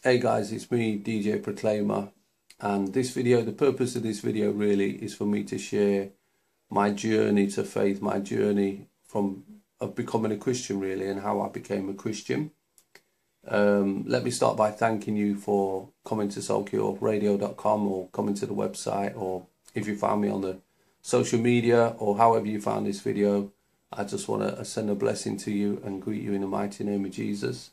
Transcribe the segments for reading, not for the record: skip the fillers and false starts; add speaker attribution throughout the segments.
Speaker 1: Hey guys, it's me, DJ Proclaima, and this video, the purpose of this video really is for me to share my journey to faith, my journey of becoming a Christian really, and how I became a Christian. Let me start by thanking you for coming to soulcureradio.com or coming to the website, or if you found me on the social media or however you found this video. I just want to send a blessing to you and greet you in the mighty name of Jesus.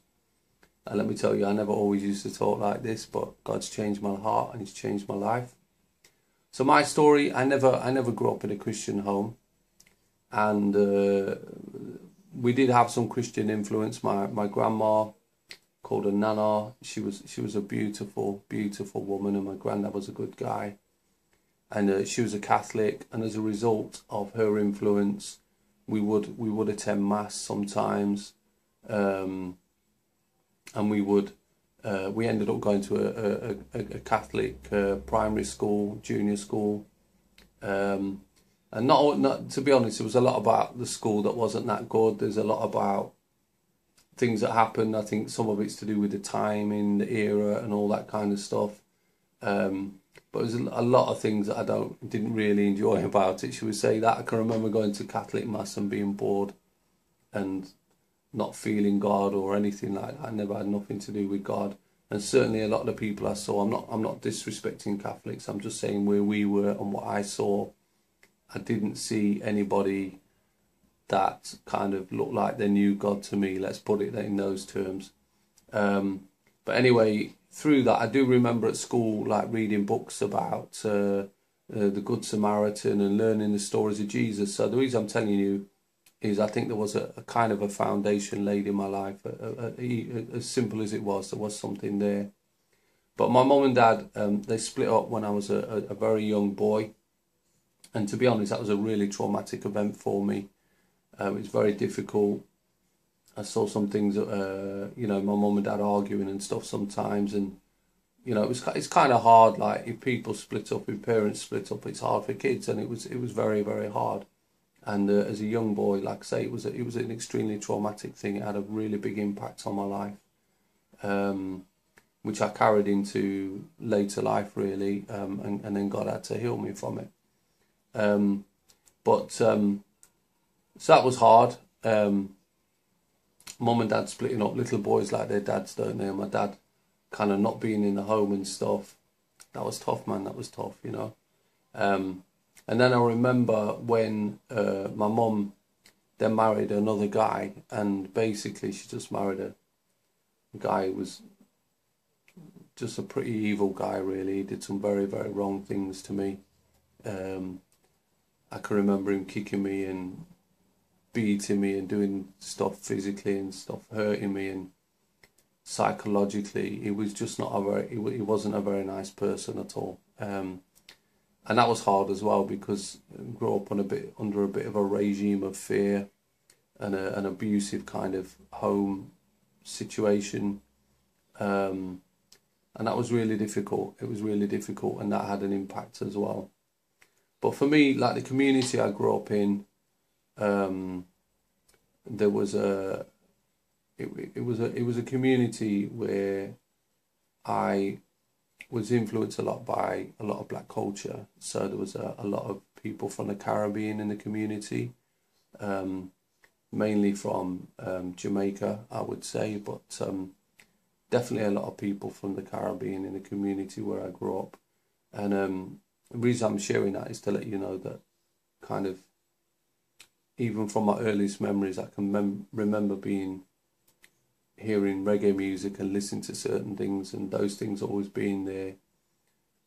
Speaker 1: And let me tell you, I never always used to talk like this, but God's changed my heart and He's changed my life. So my story, I never grew up in a Christian home, and we did have some Christian influence. My grandma, called her Nana, she was a beautiful woman, and my granddad was a good guy, and she was a Catholic, and as a result of her influence, we would attend mass sometimes. And we ended up going to a Catholic primary school, junior school, and not to be honest, there was a lot about the school that wasn't that good. There's a lot about things that happened. I think some of it's to do with the timing, the era, and all that kind of stuff. But there's a lot of things that I didn't really enjoy about it. Should we say that? I can remember going to Catholic mass and being bored, and not feeling God or anything like that. I never had nothing to do with God, and certainly a lot of the people I saw, I'm not disrespecting Catholics, I'm just saying where we were and what I saw, I didn't see anybody that kind of looked like they knew God to me, let's put it in those terms. But anyway, through that, I do remember at school like reading books about the Good Samaritan and learning the stories of Jesus. So the reason I'm telling you is I think there was a kind of a foundation laid in my life, as simple as it was, there was something there. But my mum and dad, they split up when I was a very young boy, and to be honest, that was a really traumatic event for me. It was very difficult. I saw some things, my mum and dad arguing and stuff sometimes, and it's kind of hard. Like if people split up, if parents split up, it's hard for kids, and it was very, very hard. And as a young boy, like I say, it was an extremely traumatic thing. It had a really big impact on my life, which I carried into later life, really, and then God had to heal me from it. So that was hard. Mum and dad splitting up, little boys like their dads, don't they? And my dad kind of not being in the home and stuff. That was tough, man. That was tough, And then I remember when my mum then married another guy, and basically she just married a guy who was just a pretty evil guy, really. He did some very, very wrong things to me. I can remember him kicking me and beating me and doing stuff physically and stuff, hurting me, and psychologically. He was just he wasn't a very nice person at all. And that was hard as well, because I grew up under a bit of a regime of fear and an abusive kind of home situation. And that was really difficult. It was really difficult, and that had an impact as well. But for me, like the community I grew up in, there was it was a community where I was influenced a lot by a lot of black culture. So there was a lot of people from the Caribbean in the community, mainly from Jamaica, I would say, but definitely a lot of people from the Caribbean in the community where I grew up. And the reason I'm sharing that is to let you know that kind of, even from my earliest memories, I can remember hearing reggae music and listening to certain things, and those things always being there,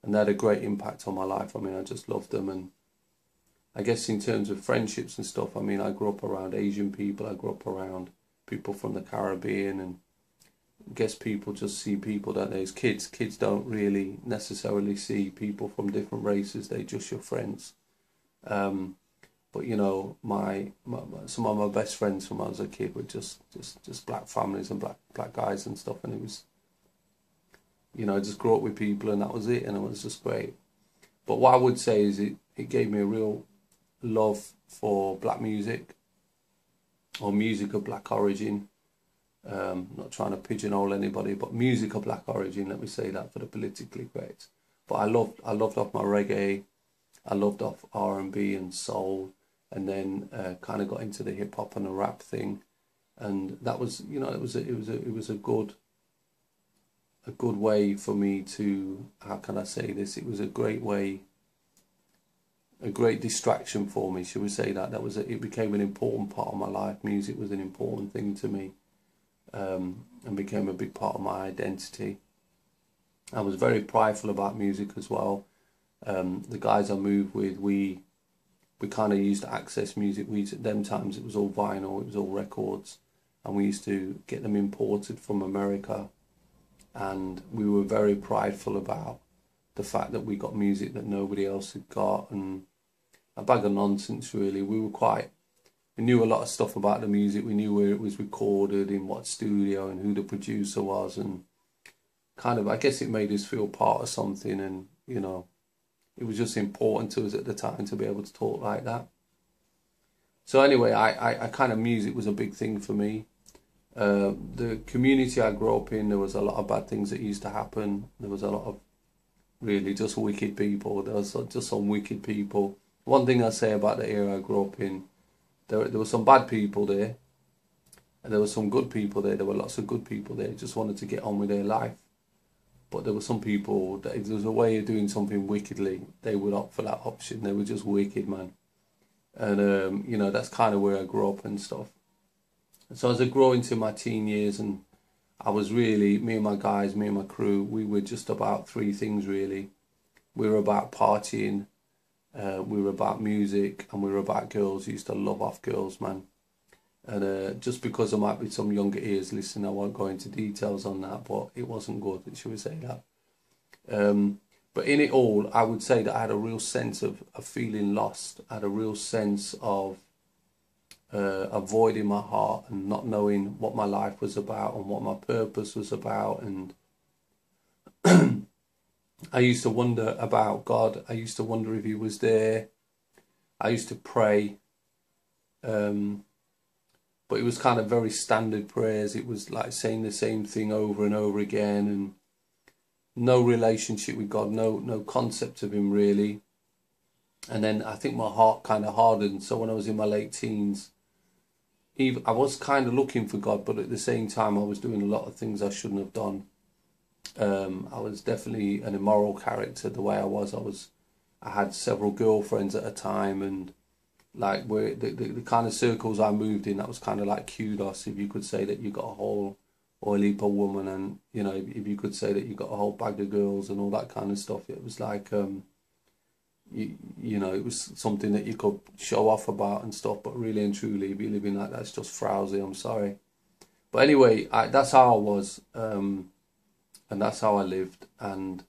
Speaker 1: and they had a great impact on my life. I mean, I just loved them. And I guess in terms of friendships and stuff, I mean, I grew up around Asian people, I grew up around people from the Caribbean, and I guess people just see people, don't they, as kids. Kids don't really necessarily see people from different races, they're just your friends. But some of my best friends from when I was a kid were just black families and black guys and stuff, and it was, I just grew up with people, and that was it, and it was just great. But what I would say is it gave me a real love for black music, or music of black origin, Not trying to pigeonhole anybody, but music of black origin, let me say that for the politically correct. But I loved off my reggae, I loved off R&B and soul, and then kind of got into the hip hop and the rap thing, and that was, you know, it was a good way for me to, how can I say this? It was a great way, a great distraction for me, should we say that? It became an important part of my life. Music was an important thing to me, and became a big part of my identity. I was very prideful about music as well. The guys I moved with, we kind of used to access music. At them times it was all vinyl, it was all records, and we used to get them imported from America. And we were very prideful about the fact that we got music that nobody else had got, and a bag of nonsense really. We knew a lot of stuff about the music. We knew where it was recorded, in what studio, and who the producer was, and kind of, I guess it made us feel part of something, and, you know, it was just important to us at the time to be able to talk like that. So anyway, I kind of, music was a big thing for me. The community I grew up in, there was a lot of bad things that used to happen. There was a lot of really just wicked people. There was just some wicked people. One thing I say about the era I grew up in, there were some bad people there, and there were some good people there. There were lots of good people there, just wanted to get on with their life. But there were some people that if there was a way of doing something wickedly, they would opt for that option. They were just wicked, man. And, you know, that's kind of where I grew up and stuff. So as I grew into my teen years, and I was really, me and my guys, me and my crew, we were just about three things really. We were about partying, we were about music, and we were about girls. We used to love off girls, man. And just because there might be some younger ears listening, I won't go into details on that, but it wasn't good, should we say that. But in it all, I would say that I had a real sense of feeling lost. I had a real sense of a void in my heart, and not knowing what my life was about and what my purpose was about. And I used to wonder about God. I used to wonder if he was there. I used to pray. But it was kind of very standard prayers. It was like saying the same thing over and over again, and no relationship with God, no concept of him really. And then I think my heart kind of hardened. So when I was in my late teens, I was kind of looking for God, but at the same time I was doing a lot of things I shouldn't have done. I was definitely an immoral character the way I was. I had several girlfriends at a time, and like the kind of circles I moved in, that was kind of like kudos, if you could say that you got a whole oil heap of woman, and, you know, if you could say that you got a whole bag of girls and all that kind of stuff. It was like, you know, it was something that you could show off about and stuff, but really and truly, if you're living like that, it's just frowsy, I'm sorry. But anyway, that's how I was, and that's how I lived. And,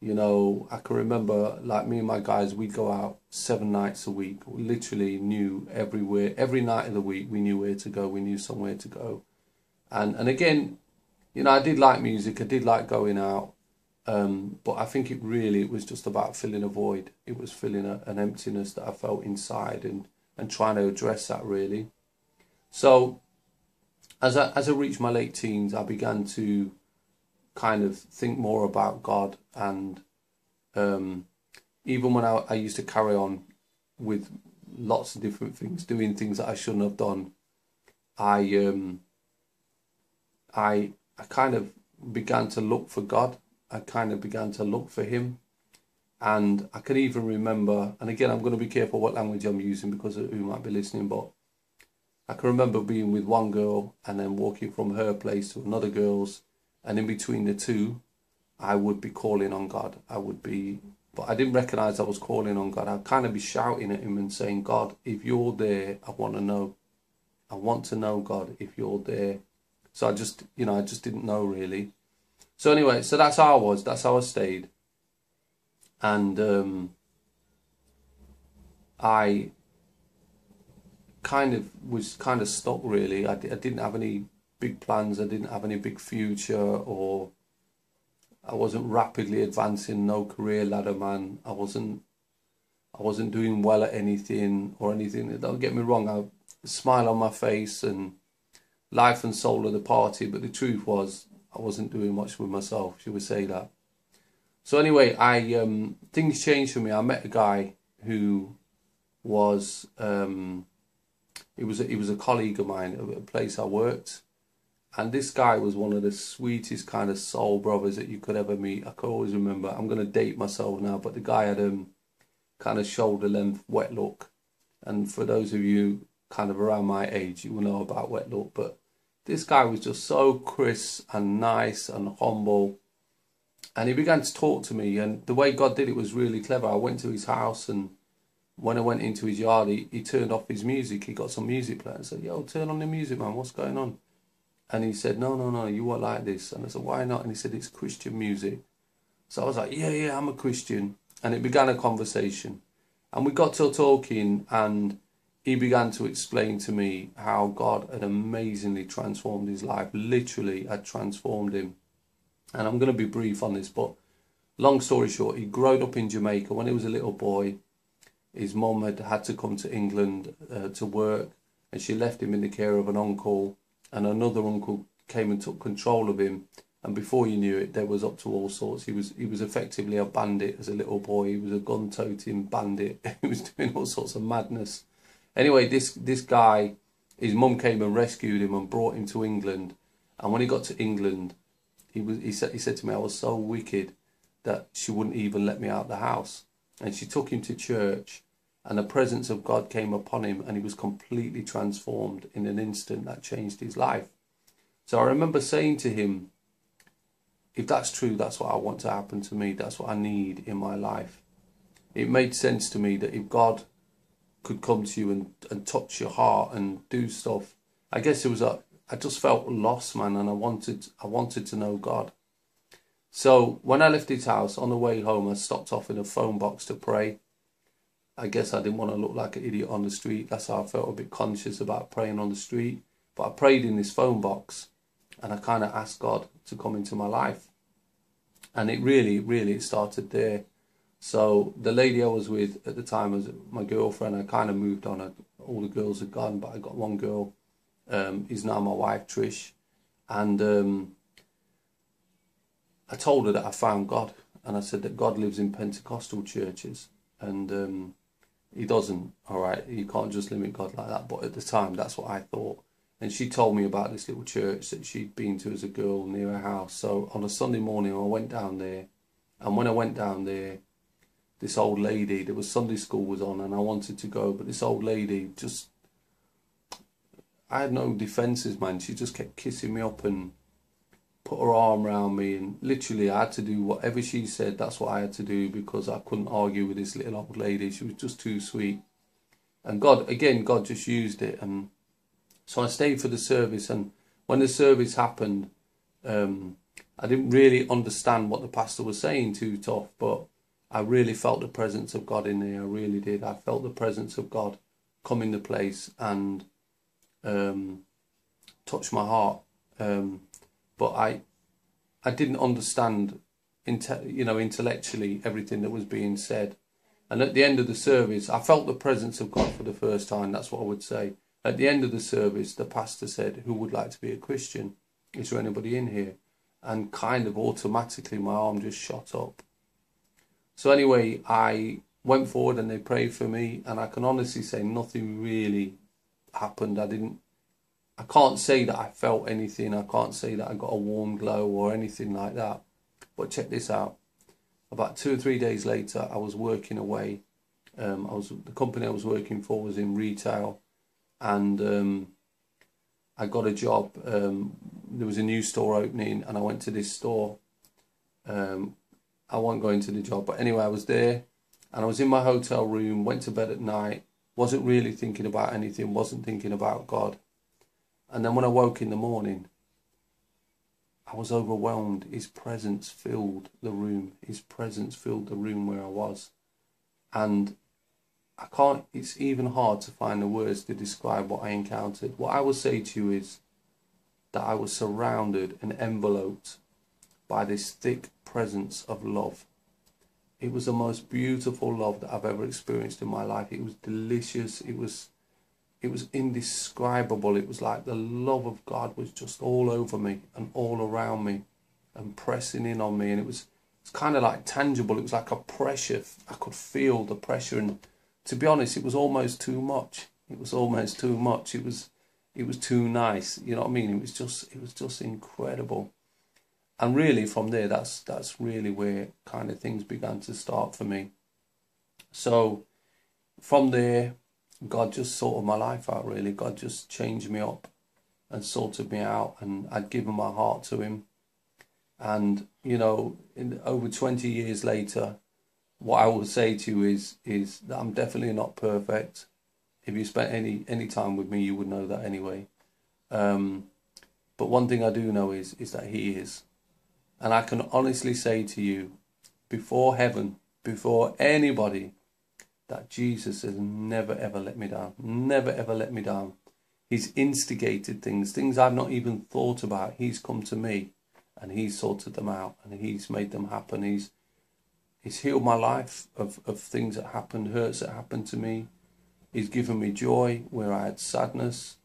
Speaker 1: you know, I can remember, like, me and my guys, we'd go out 7 nights a week. We literally knew everywhere, every night of the week, we knew where to go, we knew somewhere to go. And again, you know, I did like music, I did like going out, but I think it was just about filling a void. It was filling an emptiness that I felt inside, and trying to address that really. So as I reached my late teens, I began to kind of think more about God, and even when I used to carry on with lots of different things, doing things that I shouldn't have done, I kind of began to look for God. I kind of began to look for him. And I can even remember, and again, I'm going to be careful what language I'm using because of who might be listening, but I can remember being with one girl and then walking from her place to another girl's, and in between the two, I would be calling on God. But I didn't recognize I was calling on God. I'd kind of be shouting at him and saying, God, if you're there, I want to know. I want to know, God, if you're there. So I just didn't know really. So anyway, so that's how I was. That's how I stayed. And I was kind of stuck really. I didn't have any big plans. I didn't have any big future, or I wasn't rapidly advancing, no career ladder, man. I wasn't doing well at anything or anything. Don't get me wrong, I smile on my face and life and soul of the party, but the truth was I wasn't doing much with myself, should we say that. So anyway, things changed for me. I met a guy who was he was a colleague of mine at a place I worked, and this guy was one of the sweetest kind of soul brothers that you could ever meet. I could always remember. I'm going to date myself now, but the guy had kind of shoulder length wet look, and for those of you kind of around my age, you will know about wet look. But this guy was just so crisp and nice and humble. And he began to talk to me, and the way God did it was really clever. I went to his house, and when I went into his yard, he turned off his music. He got some music playing. I said, yo, turn on the music, man. What's going on? And he said, no, you won't like this. And I said, why not? And he said, it's Christian music. So I was like, yeah, I'm a Christian. And it began a conversation. And we got to talking, and he began to explain to me how God had amazingly transformed his life. Literally had transformed him. And I'm going to be brief on this, but long story short, he grew up in Jamaica. When he was a little boy, his mum had to come to England to work, and she left him in the care of an uncle, and another uncle came and took control of him. And before you knew it, there was up to all sorts. He was effectively a bandit as a little boy. He was a gun-toting bandit. He was doing all sorts of madness. Anyway, this guy, his mum came and rescued him and brought him to England. And when he got to England, he said to me, I was so wicked that she wouldn't even let me out the house. And she took him to church, and the presence of God came upon him, and he was completely transformed in an instant. That changed his life. So I remember saying to him, if that's true, that's what I want to happen to me. That's what I need in my life. It made sense to me that if God could come to you and touch your heart and do stuff, I guess it was I just felt lost, man, and I wanted to know God. So when I left his house, on the way home, I stopped off in a phone box to pray. I guess I didn't want to look like an idiot on the street. That's how I felt, a bit conscious about praying on the street. But I prayed in this phone box, and I kind of asked God to come into my life. And it really started there. So the lady I was with at the time was my girlfriend. I kind of moved on. All the girls had gone, but I got one girl. Is now my wife, Trish. And I told her that I found God. And I said that God lives in Pentecostal churches. And he doesn't, all right? You can't just limit God like that. But at the time, that's what I thought. And she told me about this little church that she'd been to as a girl near her house. So on a Sunday morning, I went down there. And when I went down there, this old lady, there was Sunday school was on, and I wanted to go. But this old lady just, I had no defences, man. She just kept kissing me up and put her arm around me. And literally, I had to do whatever she said. That's what I had to do, because I couldn't argue with this little old lady. She was just too sweet. And God, again, God just used it. And so I stayed for the service, and when the service happened, I didn't really understand what the pastor was saying too tough, but I really felt the presence of God in there. I really did. I felt the presence of God come into place and touch my heart. But I didn't understand, intellectually everything that was being said. And at the end of the service, I felt the presence of God for the first time. That's what I would say. At the end of the service, the pastor said, who would like to be a Christian? Is there anybody in here? And kind of automatically, my arm just shot up. So anyway, I went forward and they prayed for me. And I can honestly say nothing really happened. I can't say that I felt anything. I can't say that I got a warm glow or anything like that. But check this out. About 2 or 3 days later, I was working away. The company I was working for was in retail. And I got a job. There was a new store opening, and I went to this store. I won't go into the job, but anyway, I was there, and I was in my hotel room, went to bed at night, wasn't really thinking about anything, wasn't thinking about God. And then when I woke in the morning, I was overwhelmed. His presence filled the room. His presence filled the room where I was. And it's even hard to find the words to describe what I encountered. What I will say to you is that I was surrounded and enveloped by this thick presence of love. It was the most beautiful love that I've ever experienced in my life. It was delicious. It was indescribable. It was like the love of God was just all over me and all around me and pressing in on me. And it's kind of like tangible. It was like a pressure. I could feel the pressure. And to be honest, it was almost too much. It was almost too much. It was too nice. You know what I mean? It was just incredible. And really from there, that's really where kind of things began to start for me. So from there, God just sorted my life out, really. God just changed me up and sorted me out, and I'd given my heart to him. And, you know, over 20 years later, what I will say to you is that I'm definitely not perfect. If you spent any time with me, you would know that anyway. But one thing I do know is that he is. And I can honestly say to you, before heaven, before anybody, that Jesus has never ever let me down. Never ever let me down. He's instigated things I've not even thought about. He's come to me and he's sorted them out and he's made them happen. He's healed my life of things that happened, hurts that happened to me. He's given me joy where I had sadness.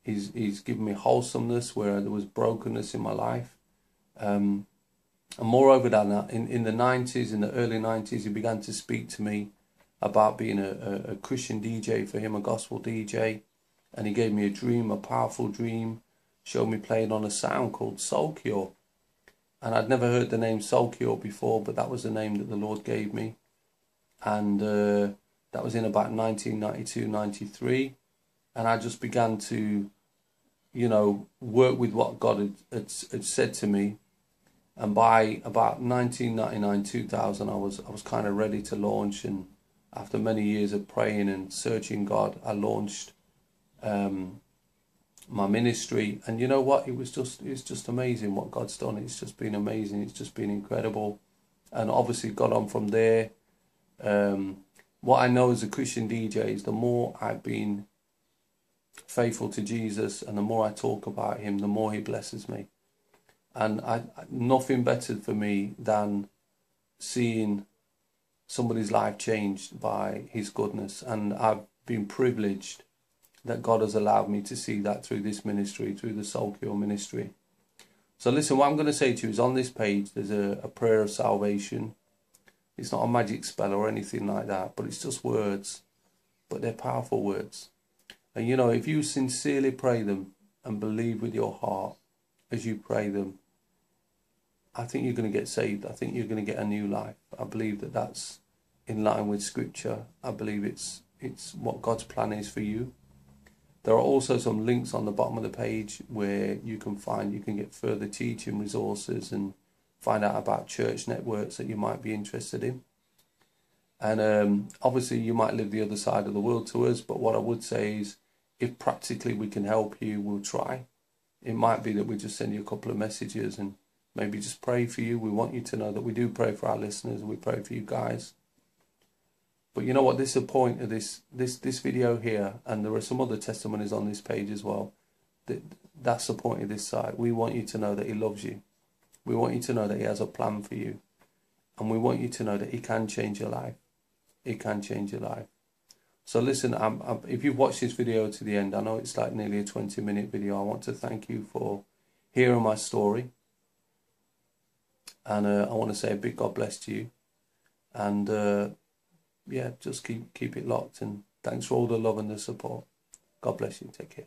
Speaker 1: He's given me wholesomeness where there was brokenness in my life. And moreover than that, in the 90s, in the early 90s, he began to speak to me about being a Christian DJ for him, a gospel DJ. And he gave me a dream, a powerful dream, showed me playing on a sound called Soulcure. And I'd never heard the name Soulcure before, but that was the name that the Lord gave me. And that was in about 1992, 93. And I just began to, you know, work with what God had said to me. And by about 1999, 2000, I was kind of ready to launch. And after many years of praying and searching God, I launched my ministry. And you know what? It's just amazing what God's done. It's just been amazing. It's just been incredible. And obviously got on from there. What I know as a Christian DJ is the more I've been faithful to Jesus and the more I talk about him, the more he blesses me. And nothing better for me than seeing somebody's life changed by his goodness. And I've been privileged that God has allowed me to see that through this ministry, through the Soulcure ministry. So listen, what I'm going to say to you is on this page, there's a prayer of salvation. It's not a magic spell or anything like that, but it's just words. But they're powerful words. And you know, if you sincerely pray them and believe with your heart as you pray them, I think you're going to get saved. I think you're going to get a new life. I believe that that's in line with Scripture. I believe it's what God's plan is for you. There are also some links on the bottom of the page where you can get further teaching resources and find out about church networks that you might be interested in. And obviously you might live the other side of the world to us, but what I would say is if practically we can help you, we'll try. It might be that we just send you a couple of messages and maybe just pray for you. We want you to know that we do pray for our listeners and we pray for you guys. But you know what? This is the point of this video here, and there are some other testimonies on this page as well. That's the point of this site. We want you to know that he loves you. We want you to know that he has a plan for you. And we want you to know that he can change your life. He can change your life. So listen, if you've watched this video to the end, I know it's like nearly a 20-minute video. I want to thank you for hearing my story. And I want to say a big God bless to you. And yeah, just keep it locked. And thanks for all the love and the support. God bless you. Take care.